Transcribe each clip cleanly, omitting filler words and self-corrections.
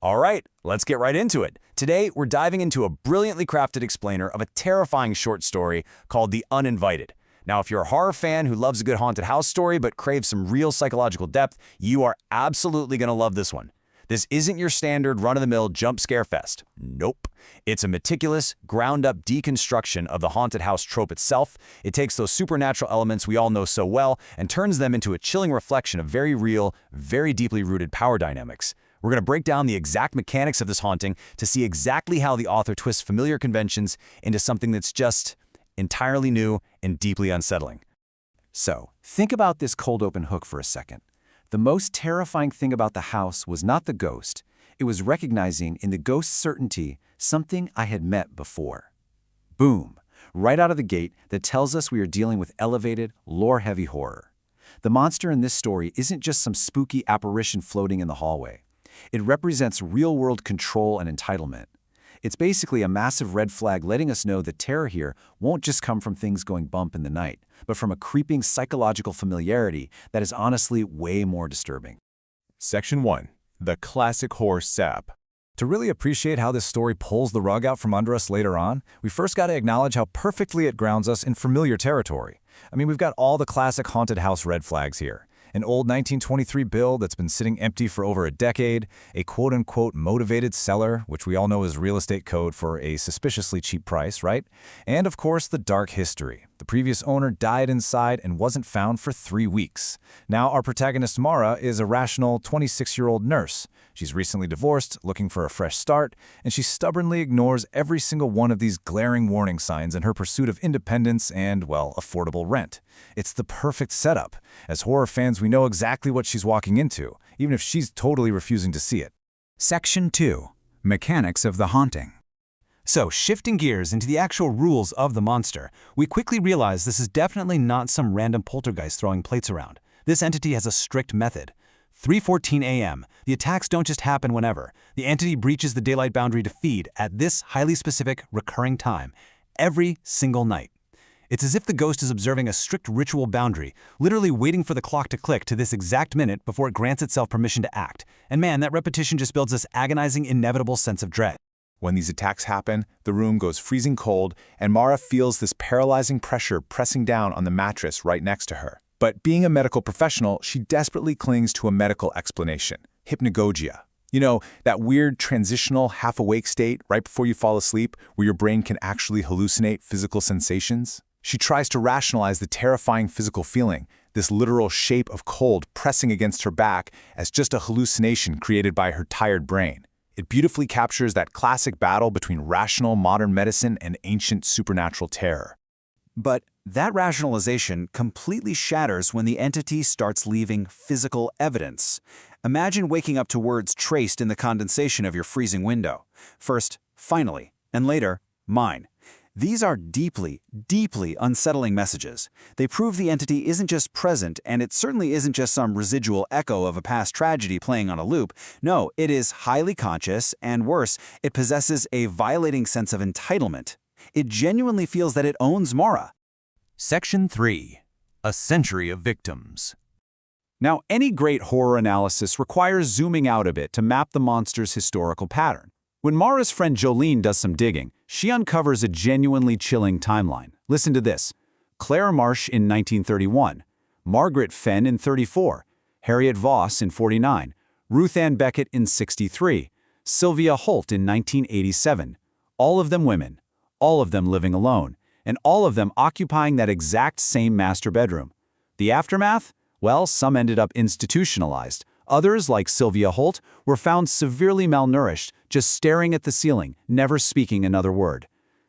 All right, let's get right into it. Today, we're diving into a brilliantly crafted explainer of a terrifying short story called The Uninvited. Now, if you're a horror fan who loves a good haunted house story but craves some real psychological depth, you are absolutely going to love this one. This isn't your standard run-of-the-mill jump scare fest. Nope. It's a meticulous, ground-up deconstruction of the haunted house trope itself. It takes those supernatural elements we all know so well and turns them into a chilling reflection of very real, very deeply rooted power dynamics. We're going to break down the exact mechanics of this haunting to see exactly how the author twists familiar conventions into something that's just entirely new and deeply unsettling. So, think about this cold open hook for a second. The most terrifying thing about the house was not the ghost. It was recognizing in the ghost's certainty something I had met before. Boom! Right out of the gate, that tells us we are dealing with elevated, lore-heavy horror. The monster in this story isn't just some spooky apparition floating in the hallway. It represents real-world control and entitlement. It's basically a massive red flag letting us know that terror here won't just come from things going bump in the night, but from a creeping psychological familiarity that is honestly way more disturbing. Section 1. The Classic Horror Sap. To really appreciate how this story pulls the rug out from under us later on, we first got to acknowledge how perfectly it grounds us in familiar territory. We've got all the classic haunted house red flags here. An old 1923 build that's been sitting empty for over a decade, a quote-unquote motivated seller, which we all know is real estate code for a suspiciously cheap price, right? And of course, the dark history. The previous owner died inside and wasn't found for 3 weeks. Now our protagonist Mara is a rational 26-year-old nurse. She's recently divorced, looking for a fresh start, and she stubbornly ignores every single one of these glaring warning signs in her pursuit of independence and, well, affordable rent. It's the perfect setup. As horror fans, we know exactly what she's walking into, even if she's totally refusing to see it. Section 2. Mechanics of the Haunting. So, shifting gears into the actual rules of the monster, we quickly realize this is definitely not some random poltergeist throwing plates around. This entity has a strict method. 3:14 a.m. The attacks don't just happen whenever. The entity breaches the daylight boundary to feed at this highly specific, recurring time, every single night. It's as if the ghost is observing a strict ritual boundary, literally waiting for the clock to click to this exact minute before it grants itself permission to act. And man, that repetition just builds this agonizing, inevitable sense of dread. When these attacks happen, the room goes freezing cold, and Mara feels this paralyzing pressure pressing down on the mattress right next to her. But being a medical professional, she desperately clings to a medical explanation: hypnagogia. You know, that weird transitional half-awake state right before you fall asleep where your brain can actually hallucinate physical sensations? She tries to rationalize the terrifying physical feeling, this literal shape of cold pressing against her back, as just a hallucination created by her tired brain. It beautifully captures that classic battle between rational modern medicine and ancient supernatural terror. But that rationalization completely shatters when the entity starts leaving physical evidence. Imagine waking up to words traced in the condensation of your freezing window. First, finally, and later, mine. These are deeply, deeply unsettling messages. They prove the entity isn't just present, and it certainly isn't just some residual echo of a past tragedy playing on a loop. No, it is highly conscious, and worse, it possesses a violating sense of entitlement. It genuinely feels that it owns Mara. Section 3. A Century of Victims. Now, any great horror analysis requires zooming out a bit to map the monster's historical pattern. When Mara's friend Jolene does some digging, she uncovers a genuinely chilling timeline. Listen to this. Claire Marsh in 1931, Margaret Fenn in 34, Harriet Voss in 49, Ruth Ann Beckett in 63, Sylvia Holt in 1987. All of them women, all of them living alone, and all of them occupying that exact same master bedroom. The aftermath? Well, some ended up institutionalized. Others, like Sylvia Holt, were found severely malnourished, just staring at the ceiling, never speaking another word.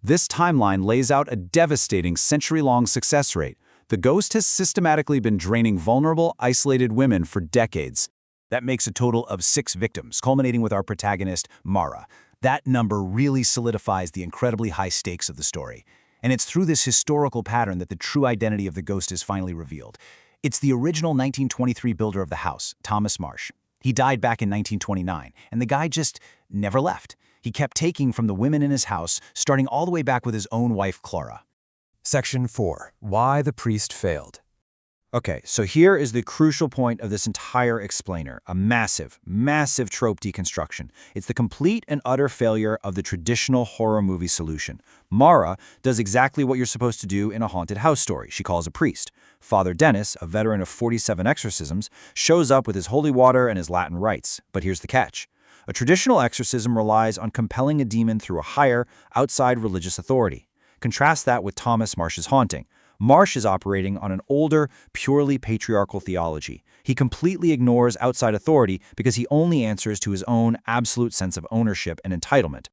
This timeline lays out a devastating century-long success rate. The ghost has systematically been draining vulnerable, isolated women for decades. That makes a total of 6 victims, culminating with our protagonist, Mara. That number really solidifies the incredibly high stakes of the story. And it's through this historical pattern that the true identity of the ghost is finally revealed. It's the original 1923 builder of the house, Thomas Marsh. He died back in 1929, and the guy just never left. He kept taking from the women in his house, starting all the way back with his own wife, Clara. Section 4. Why the Priest Failed. Okay, so here is the crucial point of this entire explainer, a massive, massive trope deconstruction. It's the complete and utter failure of the traditional horror movie solution. Mara does exactly what you're supposed to do in a haunted house story. She calls a priest. Father Dennis, a veteran of 47 exorcisms, shows up with his holy water and his Latin rites. But here's the catch. A traditional exorcism relies on compelling a demon through a higher, outside religious authority. Contrast that with Thomas Marsh's haunting. Marsh is operating on an older, purely patriarchal theology. He completely ignores outside authority because he only answers to his own absolute sense of ownership and entitlement.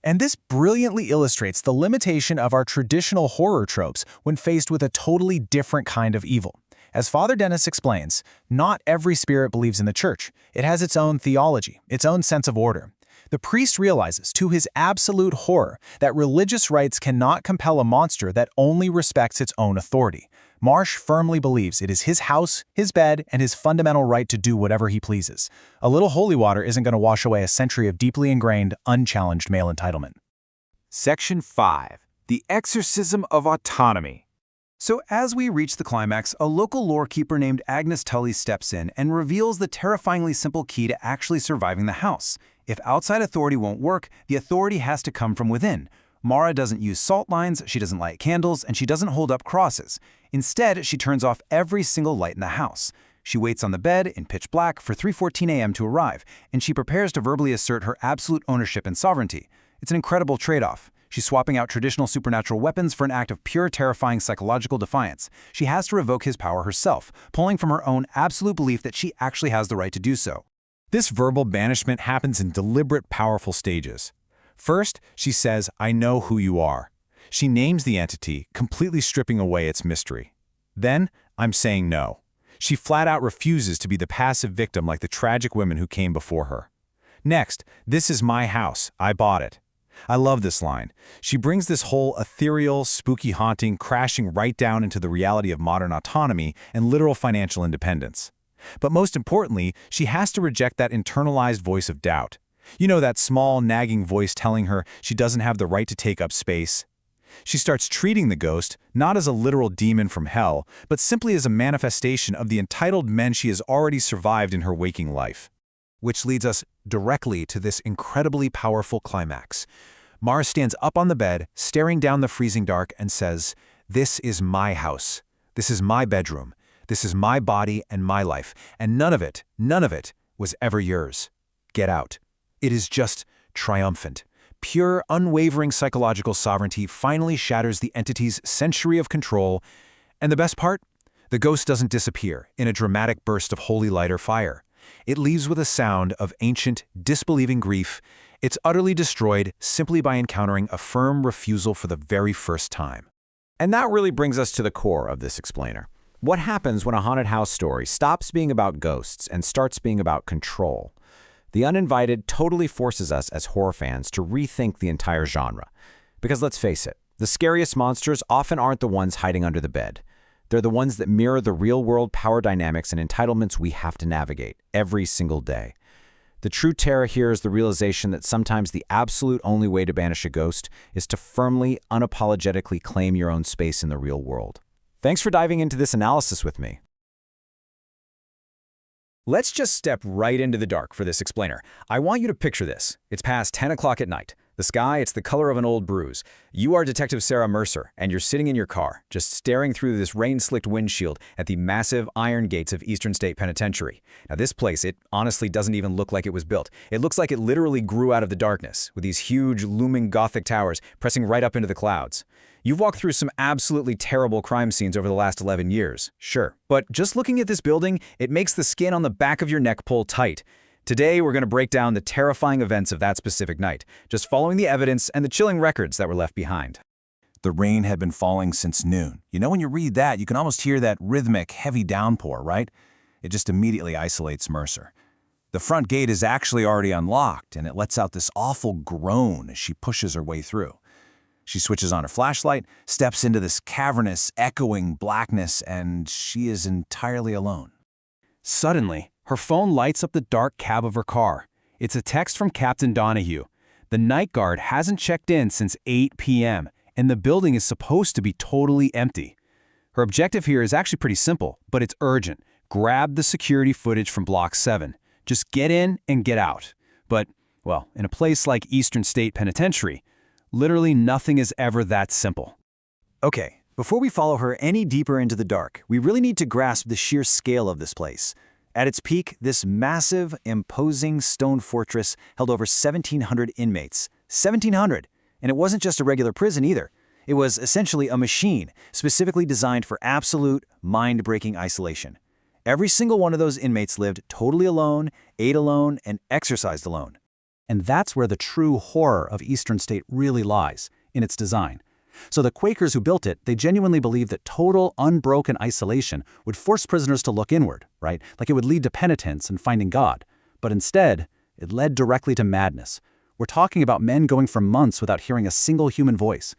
And this brilliantly illustrates the limitation of our traditional horror tropes when faced with a totally different kind of evil. As Father Dennis explains, not every spirit believes in the church. It has its own theology, its own sense of order. The priest realizes, to his absolute horror, that religious rites cannot compel a monster that only respects its own authority. Marsh firmly believes it is his house, his bed, and his fundamental right to do whatever he pleases. A little holy water isn't going to wash away a century of deeply ingrained, unchallenged male entitlement. Section 5. The Exorcism of Autonomy. So as we reach the climax, a local lore-keeper named Agnes Tully steps in and reveals the terrifyingly simple key to actually surviving the house. If outside authority won't work, the authority has to come from within. Mara doesn't use salt lines, she doesn't light candles, and she doesn't hold up crosses. Instead, she turns off every single light in the house. She waits on the bed in pitch black for 3:14 a.m. to arrive, and she prepares to verbally assert her absolute ownership and sovereignty. It's an incredible trade-off. She's swapping out traditional supernatural weapons for an act of pure, terrifying psychological defiance. She has to revoke his power herself, pulling from her own absolute belief that she actually has the right to do so. This verbal banishment happens in deliberate, powerful stages. First, she says, "I know who you are." She names the entity, completely stripping away its mystery. Then, "I'm saying no." She flat out refuses to be the passive victim like the tragic women who came before her. Next, "This is my house. I bought it." I love this line. She brings this whole ethereal, spooky haunting crashing right down into the reality of modern autonomy and literal financial independence. But most importantly, she has to reject that internalized voice of doubt. You know, that small, nagging voice telling her she doesn't have the right to take up space. She starts treating the ghost not as a literal demon from hell, but simply as a manifestation of the entitled men she has already survived in her waking life. Which leads us directly to this incredibly powerful climax. Mara stands up on the bed, staring down the freezing dark, and says, "This is my house. This is my bedroom. This is my body and my life, and none of it was ever yours. Get out." It is just triumphant. Pure, unwavering psychological sovereignty finally shatters the entity's century of control. And the best part? The ghost doesn't disappear in a dramatic burst of holy light or fire. It leaves with a sound of ancient, disbelieving grief. It's utterly destroyed simply by encountering a firm refusal for the very first time. And that really brings us to the core of this explainer. What happens when a haunted house story stops being about ghosts and starts being about control? The Uninvited totally forces us as horror fans to rethink the entire genre. Because let's face it, the scariest monsters often aren't the ones hiding under the bed. They're the ones that mirror the real-world power dynamics and entitlements we have to navigate every single day. The true terror here is the realization that sometimes the absolute only way to banish a ghost is to firmly, unapologetically claim your own space in the real world. Thanks for diving into this analysis with me. Let's just step right into the dark for this explainer. I want you to picture this. It's past 10 o'clock at night. The sky, it's the color of an old bruise. You are Detective Sarah Mercer, and you're sitting in your car, just staring through this rain-slicked windshield at the massive iron gates of Eastern State Penitentiary. Now this place, it honestly doesn't even look like it was built. It looks like it literally grew out of the darkness, with these huge, looming Gothic towers pressing right up into the clouds. You've walked through some absolutely terrible crime scenes over the last 11 years, sure. But just looking at this building, it makes the skin on the back of your neck pull tight. Today, we're going to break down the terrifying events of that specific night, just following the evidence and the chilling records that were left behind. The rain had been falling since noon. You know, when you read that, you can almost hear that rhythmic, heavy downpour, right? It just immediately isolates Mercer. The front gate is actually already unlocked, and it lets out this awful groan as she pushes her way through. She switches on her flashlight, steps into this cavernous, echoing blackness, and she is entirely alone. Suddenly, her phone lights up the dark cab of her car. It's a text from Captain Donahue. The night guard hasn't checked in since 8 p.m., and the building is supposed to be totally empty. Her objective here is actually pretty simple, but it's urgent. Grab the security footage from Block 7. Just get in and get out. But, well, in a place like Eastern State Penitentiary, literally nothing is ever that simple. Okay, before we follow her any deeper into the dark, we really need to grasp the sheer scale of this place. At its peak, this massive, imposing stone fortress held over 1,700 inmates. 1,700! And it wasn't just a regular prison either. It was essentially a machine, specifically designed for absolute, mind-breaking isolation. Every single one of those inmates lived totally alone, ate alone, and exercised alone. And that's where the true horror of Eastern State really lies, in its design. So the Quakers who built it, they genuinely believed that total, unbroken isolation would force prisoners to look inward, right? Like it would lead to penitence and finding God. But instead, it led directly to madness. We're talking about men going for months without hearing a single human voice.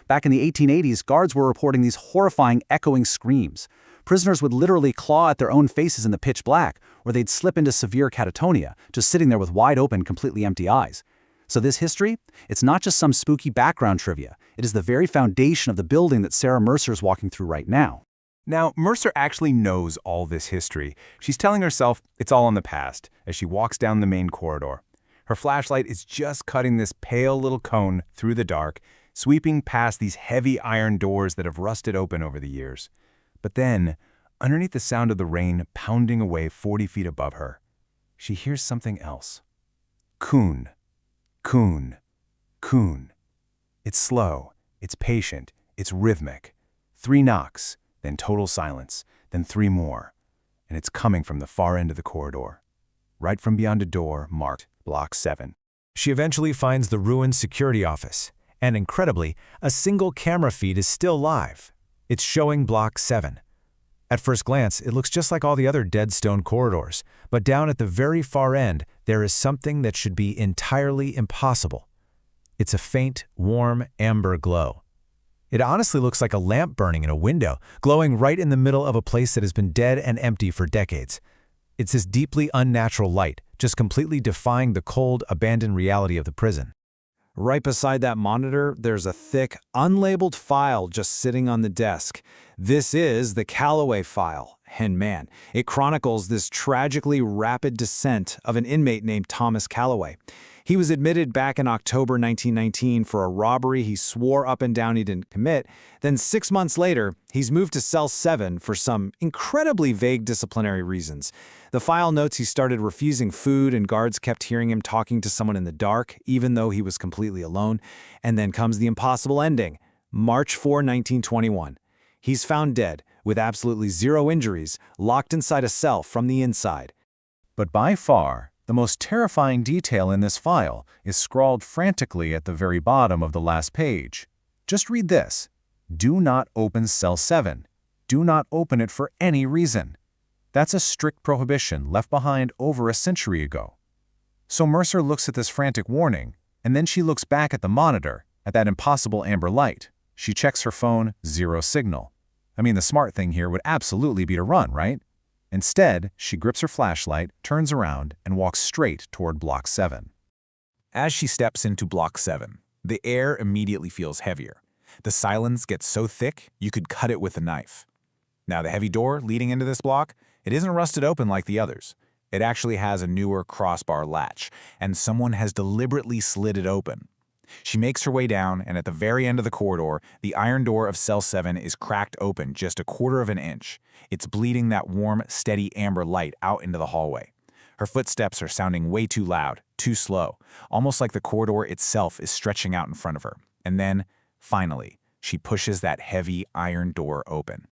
Back in the 1880s, guards were reporting these horrifying, echoing screams. Prisoners would literally claw at their own faces in the pitch black, or they'd slip into severe catatonia, just sitting there with wide open, completely empty eyes. So this history, it's not just some spooky background trivia. It is the very foundation of the building that Sarah Mercer's walking through right now. Now, Mercer actually knows all this history. She's telling herself it's all in the past as she walks down the main corridor. Her flashlight is just cutting this pale little cone through the dark, sweeping past these heavy iron doors that have rusted open over the years. But then, underneath the sound of the rain pounding away 40 feet above her, she hears something else. Coon. Coon. Coon. It's slow, it's patient, it's rhythmic. 3 knocks, then total silence, then 3 more. And it's coming from the far end of the corridor, right from beyond a door marked Block 7. She eventually finds the ruined security office, and incredibly, a single camera feed is still live. It's showing Block 7. At first glance, it looks just like all the other dead stone corridors, but down at the very far end, there is something that should be entirely impossible. It's a faint, warm, amber glow. It honestly looks like a lamp burning in a window, glowing right in the middle of a place that has been dead and empty for decades. It's this deeply unnatural light, just completely defying the cold, abandoned reality of the prison. Right beside that monitor, there's a thick, unlabeled file just sitting on the desk. This is the Calloway file, and man, it chronicles this tragically rapid descent of an inmate named Thomas Calloway. He was admitted back in October 1919 for a robbery he swore up and down he didn't commit. Then 6 months later, he's moved to cell 7 for some incredibly vague disciplinary reasons. The file notes he started refusing food and guards kept hearing him talking to someone in the dark, even though he was completely alone. And then comes the impossible ending, March 4, 1921. He's found dead, with absolutely 0 injuries, locked inside a cell from the inside. But by far, the most terrifying detail in this file is scrawled frantically at the very bottom of the last page. Just read this. Do not open cell 7. Do not open it for any reason. That's a strict prohibition left behind over a century ago. So Mercer looks at this frantic warning, and then she looks back at the monitor, at that impossible amber light. She checks her phone, 0 signal. I mean, the smart thing here would absolutely be to run, right? Instead, she grips her flashlight, turns around, and walks straight toward Block 7. As she steps into Block 7, the air immediately feels heavier. The silence gets so thick, you could cut it with a knife. Now, the heavy door leading into this block, it isn't rusted open like the others. It actually has a newer crossbar latch, and someone has deliberately slid it open. She makes her way down, and at the very end of the corridor, the iron door of cell 7 is cracked open just 1/4 of an inch. It's bleeding that warm, steady amber light out into the hallway. Her footsteps are sounding way too loud, too slow, almost like the corridor itself is stretching out in front of her. And then, finally, she pushes that heavy iron door open.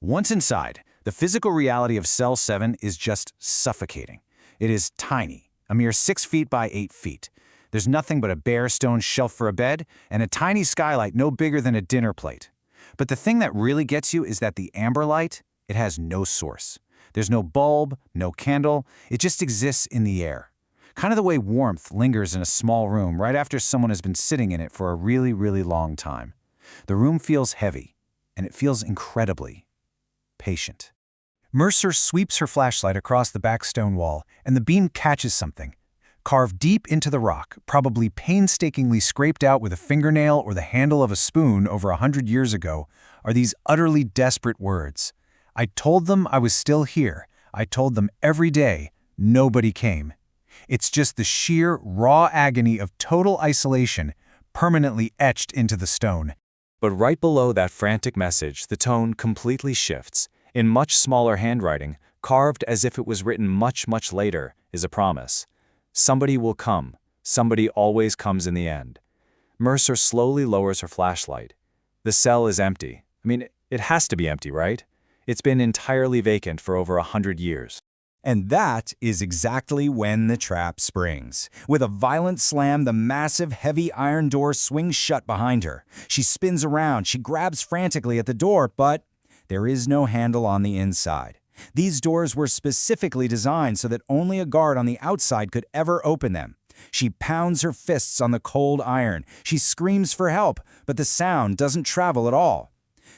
Once inside, the physical reality of cell 7 is just suffocating. It is tiny, a mere 6 feet by 8 feet. There's nothing but a bare stone shelf for a bed and a tiny skylight no bigger than a dinner plate. But the thing that really gets you is that the amber light, it has no source. There's no bulb, no candle, it just exists in the air. Kind of the way warmth lingers in a small room right after someone has been sitting in it for a really, really long time. The room feels heavy, and it feels incredibly patient. Mercer sweeps her flashlight across the back stone wall, and the beam catches something. carved deep into the rock, probably painstakingly scraped out with a fingernail or the handle of a spoon over 100 years ago, are these utterly desperate words. I told them I was still here. I told them every day. Nobody came. It's just the sheer, raw agony of total isolation, permanently etched into the stone. But right below that frantic message, the tone completely shifts. In much smaller handwriting, carved as if it was written much, much later, is a promise. Somebody will come. Somebody always comes in the end. Mercer slowly lowers her flashlight. The cell is empty. I mean, it has to be empty, right? It's been entirely vacant for over 100 years. And that is exactly when the trap springs. With a violent slam, the massive, heavy iron door swings shut behind her. She spins around, she grabs frantically at the door, but there is no handle on the inside. These doors were specifically designed so that only a guard on the outside could ever open them. She pounds her fists on the cold iron. She screams for help, but the sound doesn't travel at all.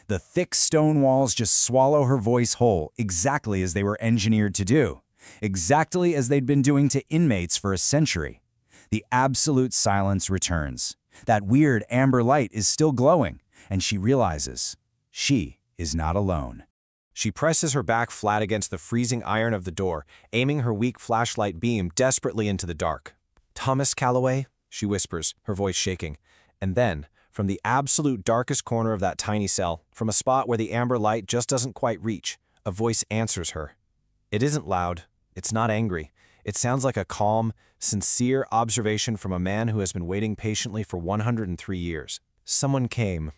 The thick stone walls just swallow her voice whole, exactly as they were engineered to do. Exactly as they'd been doing to inmates for a century. The absolute silence returns. That weird amber light is still glowing, and she realizes she is not alone. She presses her back flat against the freezing iron of the door, aiming her weak flashlight beam desperately into the dark. "Thomas Calloway?" she whispers, her voice shaking. And then, from the absolute darkest corner of that tiny cell, from a spot where the amber light just doesn't quite reach, a voice answers her. It isn't loud. It's not angry. It sounds like a calm, sincere observation from a man who has been waiting patiently for 103 years. Someone came.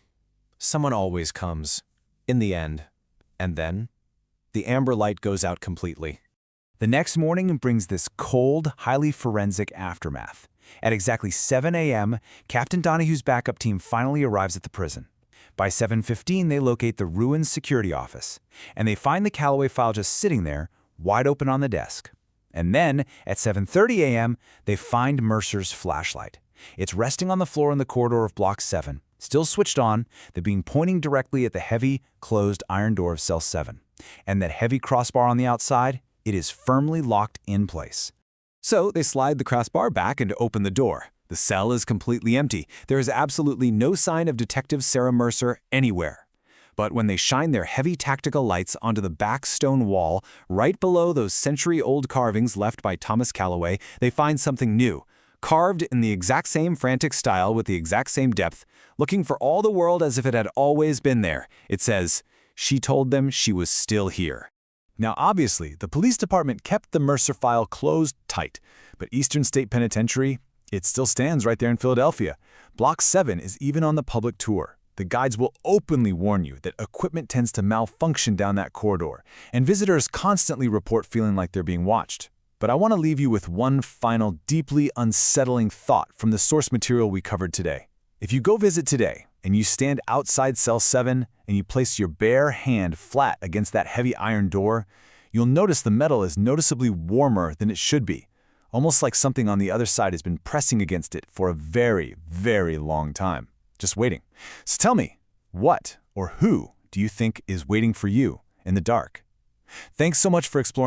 Someone always comes. In the end. And then, the amber light goes out completely. The next morning brings this cold, highly forensic aftermath. At exactly 7 a.m., Captain Donahue's backup team finally arrives at the prison. By 7:15, they locate the ruined security office, and they find the Calloway file just sitting there, wide open on the desk. And then, at 7:30 a.m., they find Mercer's flashlight. It's resting on the floor in the corridor of Block 7, still switched on, the beam pointing directly at the heavy, closed iron door of Cell 7. And that heavy crossbar on the outside, it is firmly locked in place. So they slide the crossbar back and open the door. The cell is completely empty. There is absolutely no sign of Detective Sarah Mercer anywhere. But when they shine their heavy tactical lights onto the back stone wall, right below those century-old carvings left by Thomas Calloway, they find something new, carved in the exact same frantic style with the exact same depth, looking for all the world as if it had always been there. It says, "She told them she was still here." Now, obviously, the police department kept the Mercer file closed tight, but Eastern State Penitentiary, it still stands right there in Philadelphia. Block 7 is even on the public tour. The guides will openly warn you that equipment tends to malfunction down that corridor, and visitors constantly report feeling like they're being watched. But I want to leave you with one final deeply unsettling thought from the source material we covered today. If you go visit today, and you stand outside Cell 7 and you place your bare hand flat against that heavy iron door, you'll notice the metal is noticeably warmer than it should be, almost like something on the other side has been pressing against it for a very, very long time, just waiting. So tell me, what or who do you think is waiting for you in the dark? Thanks so much for exploring